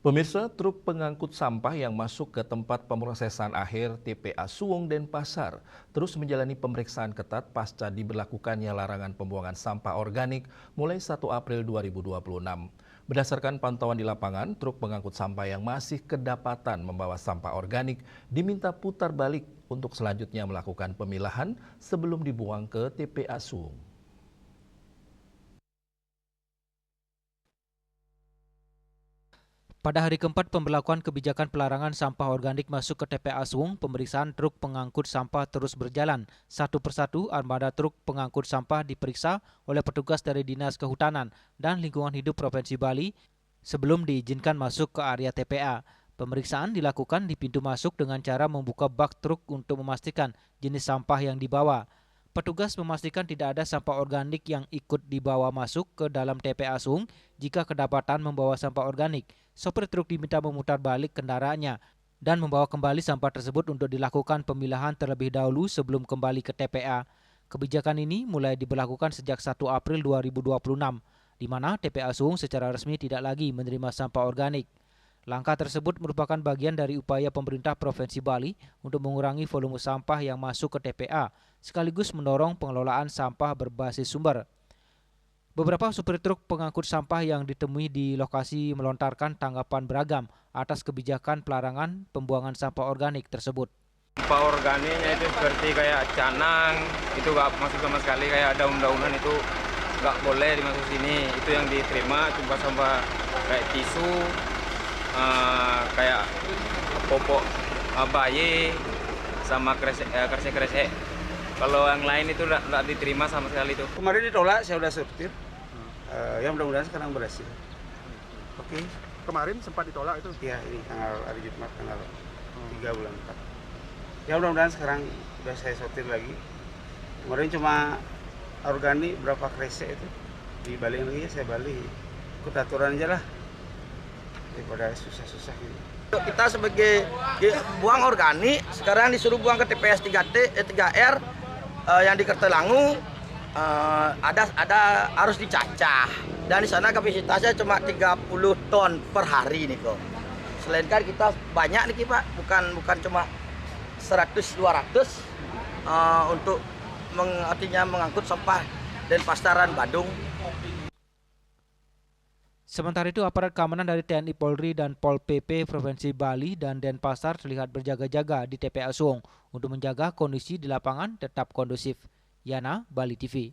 Pemirsa, truk pengangkut sampah yang masuk ke tempat pemrosesan akhir TPA Suwung Denpasar terus menjalani pemeriksaan ketat pasca diberlakukannya larangan pembuangan sampah organik mulai 1 April 2026. Berdasarkan pantauan di lapangan, truk pengangkut sampah yang masih kedapatan membawa sampah organik diminta putar balik untuk selanjutnya melakukan pemilahan sebelum dibuang ke TPA Suwung. Pada hari keempat pemberlakuan kebijakan pelarangan sampah organik masuk ke TPA Suwung, pemeriksaan truk pengangkut sampah terus berjalan. Satu persatu armada truk pengangkut sampah diperiksa oleh petugas dari Dinas Kehutanan dan Lingkungan Hidup Provinsi Bali sebelum diizinkan masuk ke area TPA. Pemeriksaan dilakukan di pintu masuk dengan cara membuka bak truk untuk memastikan jenis sampah yang dibawa. Petugas memastikan tidak ada sampah organik yang ikut dibawa masuk ke dalam TPA Suwung. Jika kedapatan membawa sampah organik, sopir truk diminta memutar balik kendaraannya dan membawa kembali sampah tersebut untuk dilakukan pemilahan terlebih dahulu sebelum kembali ke TPA. Kebijakan ini mulai diberlakukan sejak 1 April 2026, di mana TPA Suwung secara resmi tidak lagi menerima sampah organik. Langkah tersebut merupakan bagian dari upaya pemerintah Provinsi Bali untuk mengurangi volume sampah yang masuk ke TPA, sekaligus mendorong pengelolaan sampah berbasis sumber. Beberapa supir truk pengangkut sampah yang ditemui di lokasi melontarkan tanggapan beragam atas kebijakan pelarangan pembuangan sampah organik tersebut. Sampah organiknya itu seperti kayak canang, itu nggak masuk sama sekali, kayak daun-daunan itu nggak boleh dimasuk sini. Itu yang diterima cuma sampah kayak tisu, kayak popok bayi, sama kresek-kresek. Kalau yang lain itu nggak diterima sama sekali itu. Kemarin ditolak, saya udah sortir. Ya mudah-mudahan sekarang berhasil. Oke. Kemarin sempat ditolak itu? Ya, ini hari Jumat tanggal 3 bulan 4. Ya mudah-mudahan sekarang udah saya sortir lagi. Kemarin cuma organik berapa kresek itu. Dibalik lagi ya saya balik. Ikut aturan aja lah. Daripada susah-susah gitu. Kita sebagai buang organik, sekarang disuruh buang ke TPS 3R yang di Kertelangu. Ada harus dicacah dan di sana kapasitasnya cuma 30 ton per hari nih kok. Selain kan kita banyak nih Pak, bukan cuma 100-200 untuk artinya mengangkut sampah Denpasaran Badung. Sementara itu aparat keamanan dari TNI Polri dan Pol PP Provinsi Bali dan Denpasar terlihat berjaga-jaga di TPA Suwung untuk menjaga kondisi di lapangan tetap kondusif. Yana, Bali TV.